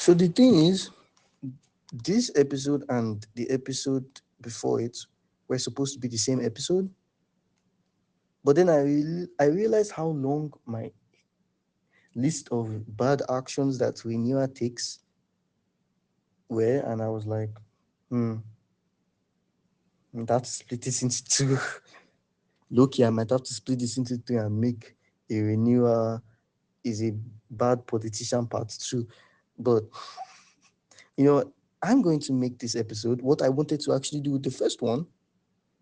So the thing is, this episode and the episode before it were supposed to be the same episode, but then I realized how long my list of bad actions that Renewal takes were, and I was like, hmm, that's split this into two. Loki, I might have to split this into two and make a Renewal is a bad politician part two. But you know, I'm going to make this episode what I wanted to actually do with the first one,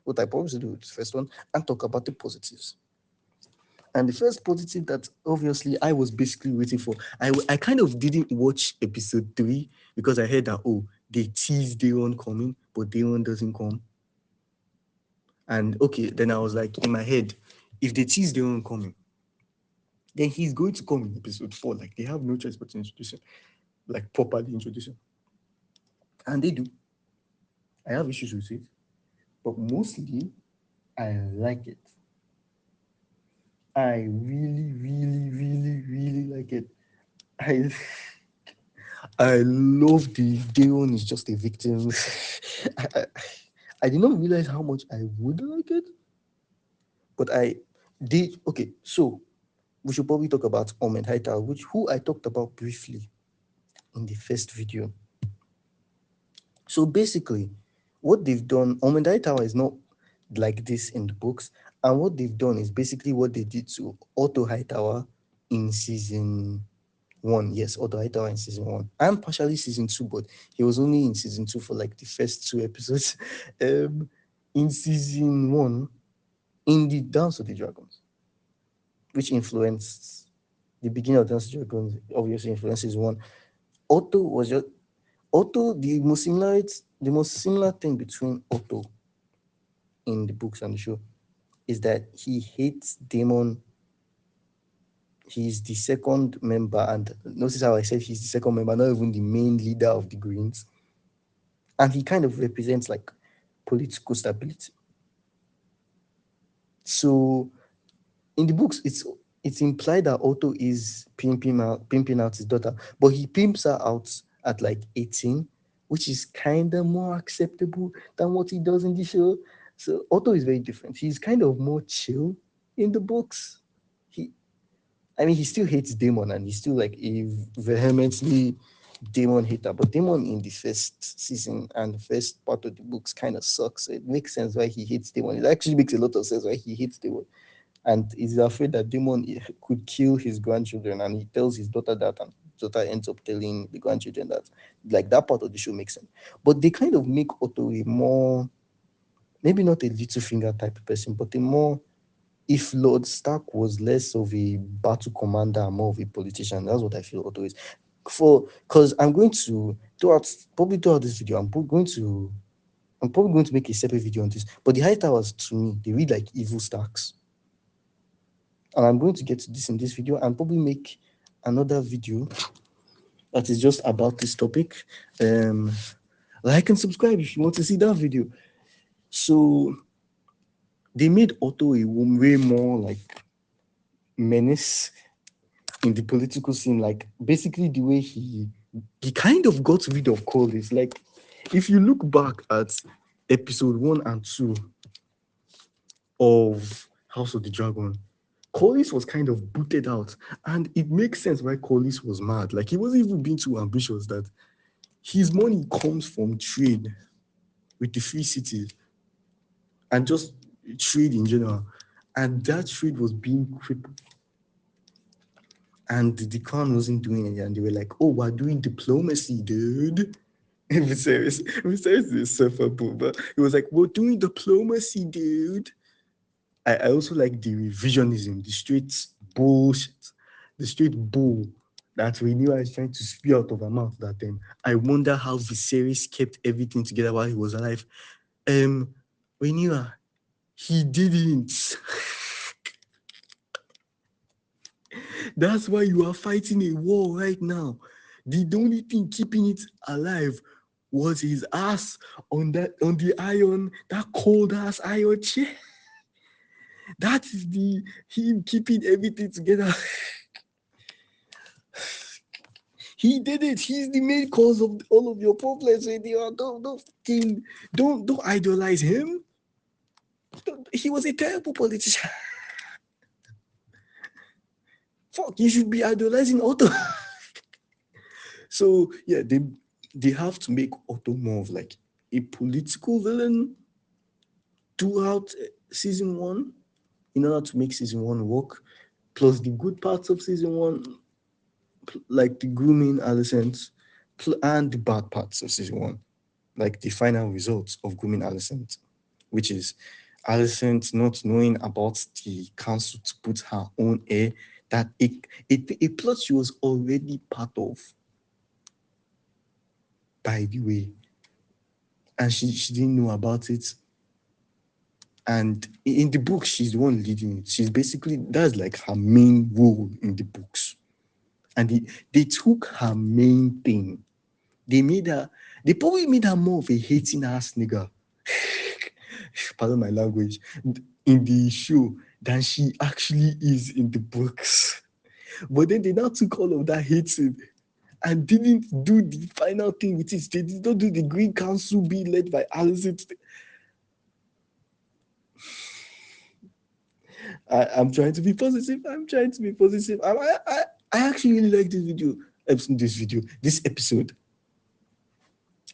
what I promised to do with the first one, and talk about the positives. And the first positive that obviously I was basically waiting for, I kind of didn't watch episode three because I heard that, oh, they teased Day One coming, but Day One doesn't come. And okay, then I was like in my head, if they tease Day One coming, then he's going to come in episode four. Like they have no choice but to introduce him, like properly introduce him. And they do. I have issues with it, but mostly I like it. I really, really, really, really like it. I I love the Dayon is just a victim. I, I, I did not realize how much I would like it, but I did. Okay, so we should probably talk about Ormond Hightower, which who I talked about briefly in the first video. So basically, what they've done, Ormond Hightower is not like this in the books, and what they've done is basically what they did to Otto Hightower in season one. Yes, Otto Hightower in season one, and partially season two, but he was only in season two for like the first two episodes. In season one, in the Dance of the Dragons, which influenced the beginning of Dance of the Dragons, obviously influences one. Otto was just Otto. The most similar thing between Otto in the books and the show is that he hates Demon. He's the second member, and notice how I said he's the second member, not even the main leader of the Greens. And he kind of represents like political stability. So in the books, it's implied that Otto is pimping out his daughter, but he pimps her out at like 18, which is kind of more acceptable than what he does in the show. So Otto is very different. He's kind of more chill in the books. He I mean, he still hates Damon and he's still like a vehemently Damon hater. But Damon in the first season and the first part of the books kind of sucks. So it makes sense why he hates Damon. It actually makes a lot of sense why he hates Damon. And he's afraid that Damon could kill his grandchildren. And he tells his daughter that, and daughter ends up telling the grandchildren that. Like that part of the show makes sense. But they kind of make Otto a more, maybe not a little finger type of person, but a more if Lord Stark was less of a battle commander and more of a politician, that's what I feel Otto is. Because I'm going to throughout this video, I'm probably going to make a separate video on this. But the High Towers to me, they read like evil Starks. And I'm going to get to this in this video and probably make another video that is just about this topic. Like and subscribe if you want to see that video. So they made Otto a way more like menace in the political scene, like basically the way he kind of got rid of Corlys. Like if you look back at episode 1 and 2 of House of the Dragon, Corlys was kind of booted out, and it makes sense why Corlys was mad. Like he wasn't even being too ambitious. That his money comes from trade with the free cities and just trade in general, and that trade was being crippled. And the crown wasn't doing it, and they were like, "Oh, we're doing diplomacy, dude." Viserys is sufferable, but he was like, "We're doing diplomacy, dude." I also like the revisionism, the straight bullshit, the straight bull that we knew I was trying to spew out of her mouth that time. I wonder how Viserys kept everything together while he was alive. We knew he didn't. That's why you are fighting a war right now. The only thing keeping it alive was his ass on the iron, that cold ass iron chair. That is him keeping everything together. He did it. He's the main cause of all of your problems. And you know, don't idolize him. He was a terrible politician. Fuck, you should be idolizing Otto. So yeah, they have to make Otto more of like a political villain throughout season one in order to make season one work. Plus the good parts of season one, like the grooming Alicent, and the bad parts of season one, like the final results of grooming Alicent, which is Alicent not knowing about the council to put her own heir, that a plot she was already part of, by the way, and she didn't know about it. And in the book, she's the one leading it. She's basically, that's like her main role in the books. And they took her main thing. They made her, they probably made her more of a hating ass nigga. Pardon my language. In the show than she actually is in the books. But then they now took all of that hating and didn't do the final thing with it. They did not do the Green Council being led by Alison. I'm trying to be positive. I'm trying to be positive. I actually really like this video. This episode.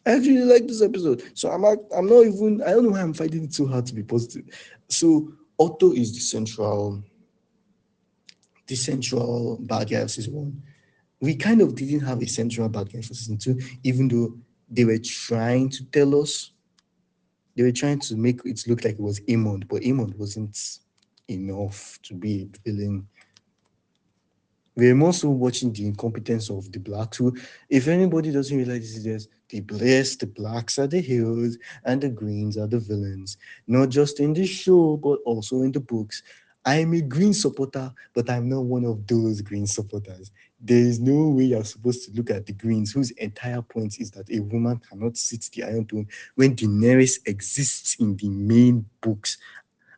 I actually really like this episode. So I'm not even. I don't know why I'm fighting it so hard to be positive. So Otto is the central bad guy of season one. We kind of didn't have a central bad guy for season two, even though they were trying to tell us. They were trying to make it look like it was Amond, but Amond wasn't enough to be a villain. We're also watching the incompetence of the blacks. Who, if anybody doesn't realize this, is the blacks are the heroes and the greens are the villains. Not just in the show, but also in the books. I'm a green supporter, but I'm not one of those green supporters. There is no way you're supposed to look at the greens, whose entire point is that a woman cannot sit the Iron Throne when Daenerys exists in the main books,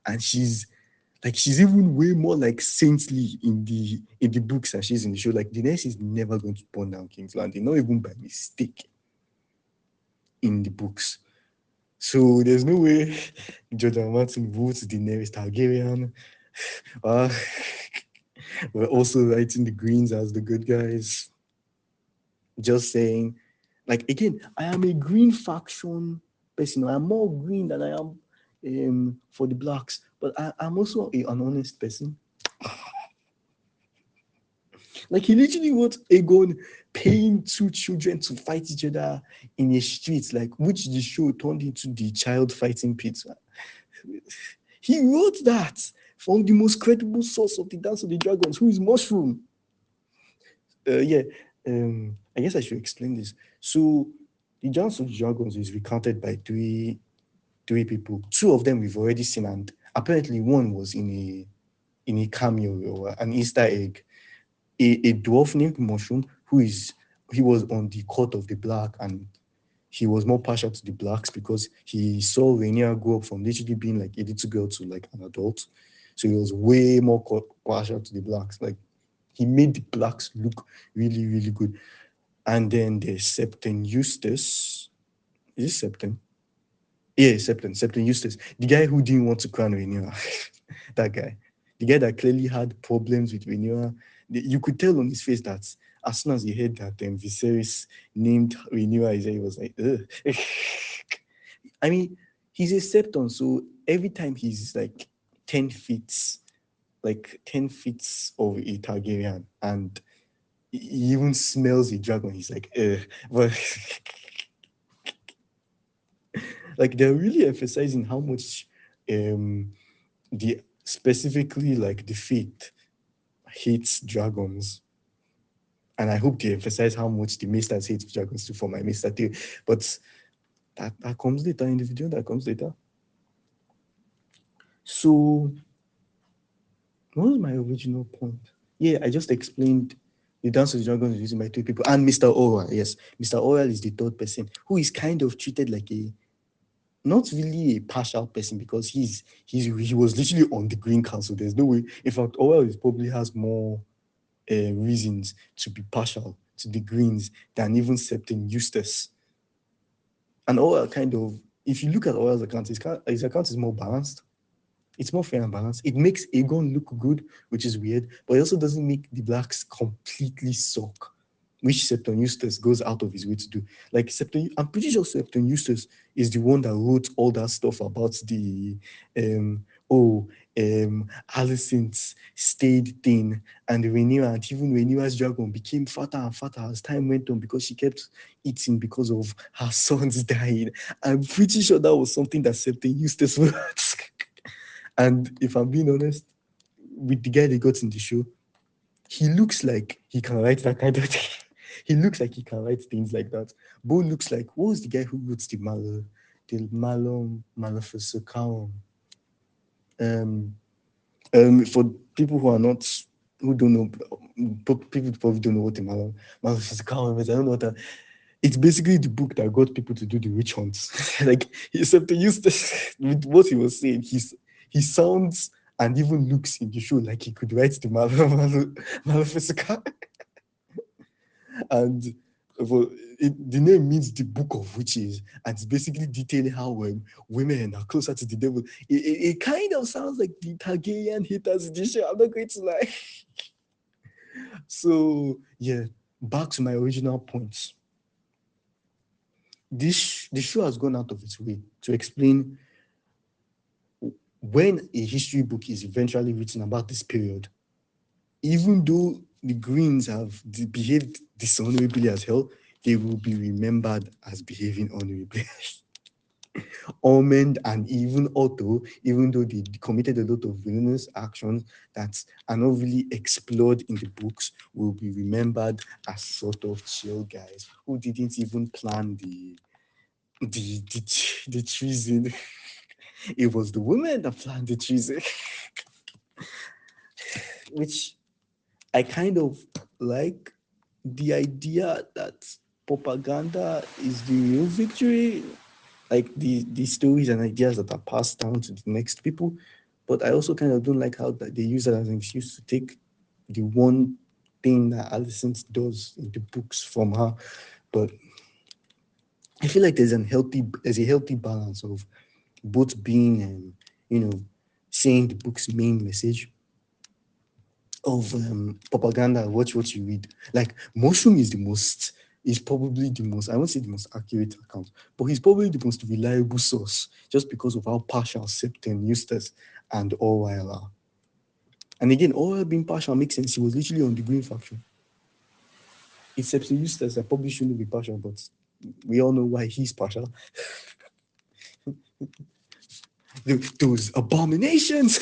and she's even way more like saintly in the books and she's in the show. Like Daenerys is never going to burn down King's Landing, not even by mistake in the books. So there's no way George R. R. Martin votes Daenerys Targaryen. Uh, we're also writing the Greens as the good guys. Just saying, like again, I am a green faction person. I'm more green than I am for the blacks, but I'm also an honest person. Like he literally wrote Aegon paying two children to fight each other in a street, like which the show turned into the child fighting pit. He wrote that from the most credible source of the Dance of the Dragons, who is Mushroom. Yeah, I guess I should explain this. So the Dance of the Dragons is recounted by three people. Two of them we've already seen, and apparently one was in a cameo or an Easter egg. A dwarf named Mushroom, he was on the court of the black, and he was more partial to the blacks because he saw Rhaenyra grow up from literally being like a little girl to like an adult. So he was way more partial to the blacks. Like he made the blacks look really, really good. And then there's Septon Eustace. Is it Septon? Yeah, Septon Eustace. The guy who didn't want to crown Rhaenyra. That guy. The guy that clearly had problems with Rhaenyra. You could tell on his face that as soon as he heard that Viserys named Rhaenyra, he was like, ugh. I mean, he's a Septon, so every time he's like 10 feet, like 10 feet of a Targaryen, and he even smells a dragon, he's like, ugh. But like they're really emphasizing how much the specifically like the Faith hates dragons. And I hope they emphasize how much the Maesters hate dragons too for my Maester too. But that comes later in the video, that comes later. So what was my original point? Yeah, I just explained the Dance of the Dragons using by three people. And Mr. Oral, yes. Mr. Oral is the third person who is kind of treated like a not really a partial person because he was literally on the Green Council. There's no way. In fact, Oral is probably has more reasons to be partial to the Greens than even Septon Eustace. And Oil kind of, if you look at Oil's account, his account is more balanced. It's more fair and balanced. It makes Aegon look good, which is weird, but it also doesn't make the blacks completely suck, which Septon Eustace goes out of his way to do. Like I'm pretty sure Septon Eustace is the one that wrote all that stuff about the oh Alicent's stayed thin and Rhaenyra, and even Rhaenyra's dragon became fatter and fatter as time went on because she kept eating because of her sons dying. I'm pretty sure that was something that Septon Eustace wrote. And if I'm being honest, with the guy they got in the show, he looks like he can write that kind of thing. He looks like he can write things like that. Bo looks like, what was the guy who wrote the Malum Maleficicum? Um, for people who are not, who don't know, people probably don't know what the Malum Maleficicum is. I don't know what that. It's basically the book that got people to do the witch hunts. Like, except to use this with what he was saying, he sounds and even looks in the show like he could write the Maleficicum. And well, the name means the book of witches, and it's basically detailing how women are closer to the devil. It kind of sounds like the Targaryen haters edition. I'm not going to lie. So yeah, back to my original points. The show has gone out of its way to explain when a history book is eventually written about this period, even though the Greens have behaved dishonorably as hell, they will be remembered as behaving honorably. Ormond and even Otto, even though they committed a lot of villainous actions that are not really explored in the books, will be remembered as sort of chill guys who didn't even plan the treason. It was the women that planned the treason, which I kind of like the idea that propaganda is the real victory, like the stories and ideas that are passed down to the next people. But I also kind of don't like how that they use it as an excuse to take the one thing that Alicent does in the books from her. But I feel like there's a healthy balance of both being you know saying the book's main message of propaganda. Watch what you read. Like Mushroom is probably the most, I won't say the most accurate account, but he's probably the most reliable source just because of how partial Septon Eustace and Orwell are. And again, Orwell being partial makes sense. He was literally on the Green faction. It's Septon Eustace that probably shouldn't be partial, but we all know why he's partial. Those abominations.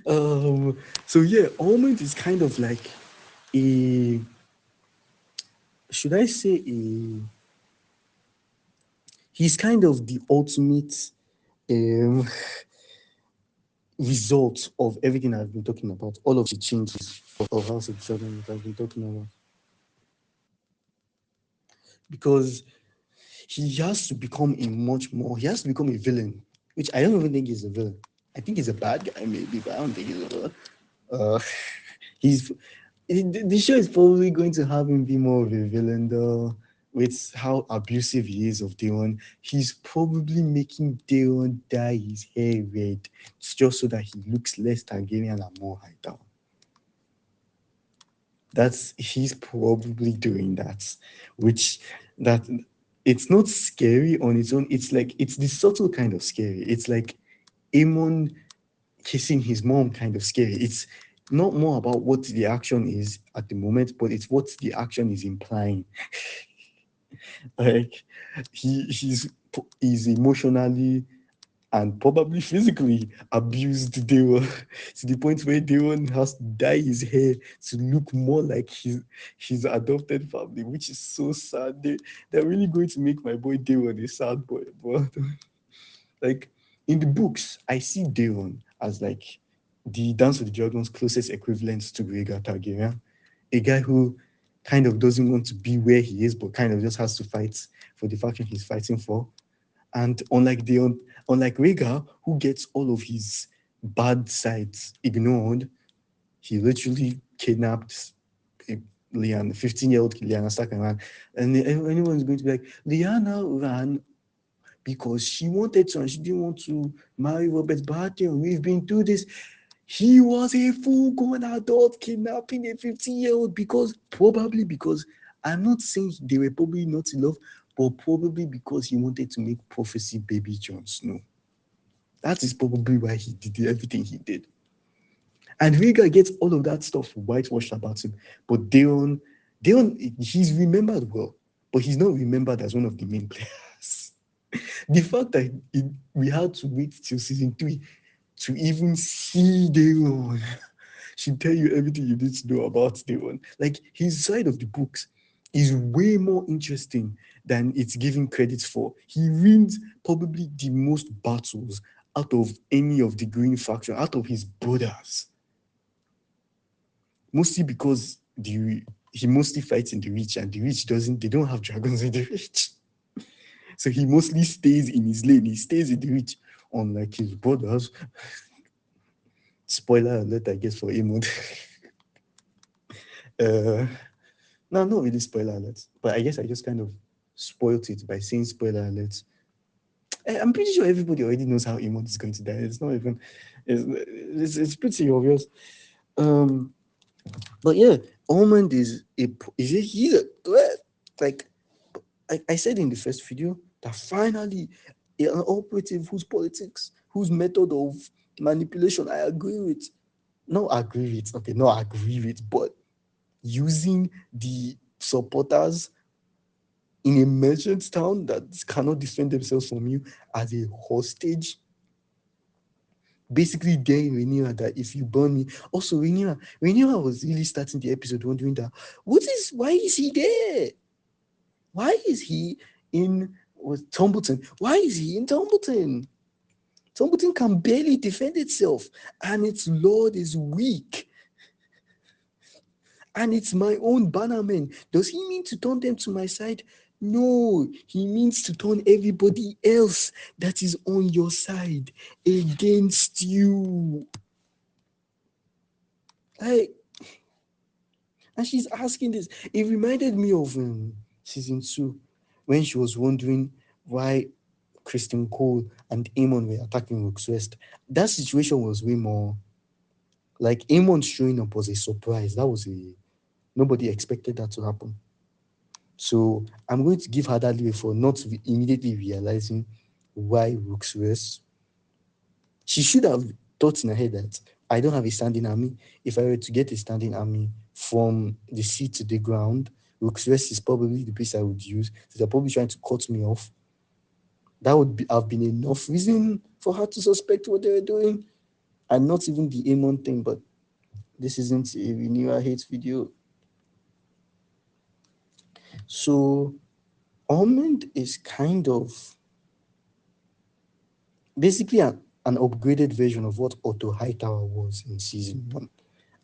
So yeah, Ormond is kind of like a, should I say a, he's kind of the ultimate um, result of everything I've been talking about, all of the changes of House of Dragon that I've been talking about. Because he has to become a villain, which I don't even think he's a villain. I think he's a bad guy, maybe, but I don't think he's a villain. Uh, he's the show is probably going to have him be more of a villain though, with how abusive he is of Daewon. He's probably making Daewon dye his hair red just so that he looks less Targaryen and more Hightower. That's He's probably doing that, which that it's not scary on its own. It's like it's the subtle kind of scary. It's like Aemon kissing his mom kind of scary. It's not more about what the action is at the moment, but it's what the action is implying. Like he's emotionally and probably physically abused Daewon to the point where Daewon has to dye his hair to look more like his adopted family, which is so sad. They're really going to make my boy Daewon a sad boy. But like in the books, I see Daewon as like the Dance with the Dragons closest equivalent to Rhaegar Targaryen, a guy who kind of doesn't want to be where he is, but kind of just has to fight for the faction he's fighting for. And unlike Rhaegar, who gets all of his bad sides ignored, he literally kidnapped Lyanna, 15-year-old Lyanna Stark ran, and anyone's going to be like, Lyanna ran because she wanted to and she didn't want to marry Robert Baratheon. We've been through this. He was a full-grown adult kidnapping a 15-year-old because I'm not saying they were probably not in love, but probably because he wanted to make prophecy baby Jon Snow. That is probably why he did everything he did. And Rhaegar gets all of that stuff whitewashed about him. But Daeon, he's remembered well, but he's not remembered as one of the main players. The fact that we had to wait till season 3 to even see Daeon should tell you everything you need to know about Daeon. Like, his side of the books is way more interesting than it's given credit for. He wins probably the most battles out of any of the Green faction, out of his brothers. Mostly because he mostly fights in the Reach, and the Reach doesn't, they don't have dragons in the Reach. So he mostly stays in his lane. He stays in the Reach, unlike his brothers. Spoiler alert, I guess, for Amon. uh, no, not really spoiler alert, but I guess I just kind of spoiled it by saying spoiler alert. I'm pretty sure everybody already knows how Amon is going to die. It's not even, it's pretty obvious. Um, but yeah, Ormond he's a threat. Like I said in the first video, that finally an operative whose politics, whose method of manipulation I agree with. Not agree with, okay, not agree with, but using the supporters in a merchant town that cannot defend themselves from you as a hostage. Basically, daring Rhaenyra that if you burn me, also Rhaenyra was really starting the episode wondering that why is he there? Why is he in Tumbleton? Why is he in Tumbleton? Tumbleton can barely defend itself, and its lord is weak. And it's my own bannermen. Does he mean to turn them to my side? No, he means to turn everybody else that is on your side against you. Like, and she's asking this. It reminded me of season 2 when she was wondering why Kristen Cole and Aemon were attacking Rooks West. That situation was way more like Aemon showing up was a surprise. Nobody expected that to happen. So I'm going to give her that leeway for not immediately realizing why Rooks West. She should have thought in her head that I don't have a standing army. If I were to get a standing army from the sea to the ground, Rooks West is probably the place I would use. So they're probably trying to cut me off. That have been enough reason for her to suspect what they were doing. And not even the Amon thing, but this isn't a renewal hate video. So Almond is kind of basically an upgraded version of what Otto Hightower was in season 1.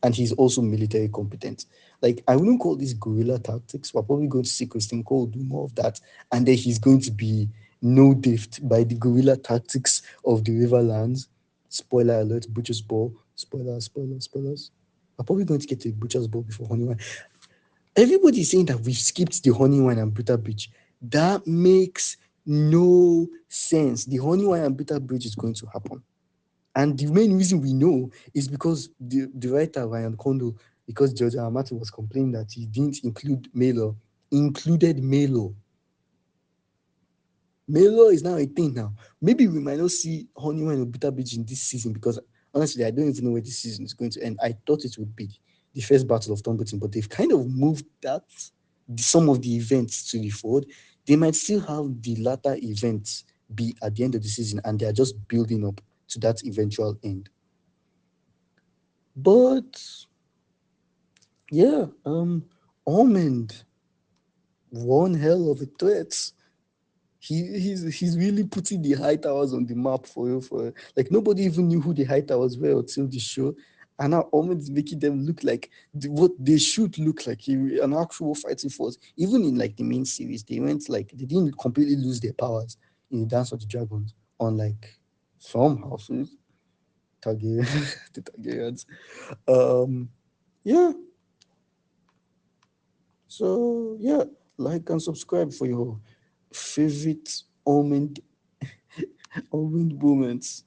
And he's also military competent. Like, I wouldn't call this guerrilla tactics. We're probably going to see Christian Cole do more of that. And then he's going to be no diffed by the guerrilla tactics of the Riverlands. Spoiler alert, Butcher's Ball. Spoilers. We're probably going to get to Butcher's Ball before Honeywine. Everybody's saying that we've skipped the Honeywine and Bitter Bridge. That makes no sense. The Honeywine and Bitter Bridge is going to happen. And the main reason we know is because the writer Ryan Kondo, because George R. R. Martin was complaining that he didn't include Melo, included Melo. Melo is now a thing now. Maybe we might not see Honeywell and Bitter Beach in this season because honestly, I don't even know where this season is going to end. I thought it would be the first battle of Tumberton, but they've kind of moved some of the events to the forward. They might still have the latter events be at the end of the season, and they are just building up to that eventual end. But yeah, Ormond, one hell of a threat. He's really putting the high towers on the map for you. Like, nobody even knew who the high towers were until the show, and now Ormond is making them look like what they should look like, an actual fighting force. Even in like the main series, they didn't completely lose their powers in the Dance of the Dragons, unlike some houses, Targaryen, the Targaryens. Yeah, So yeah, like and subscribe for your favorite almond moments.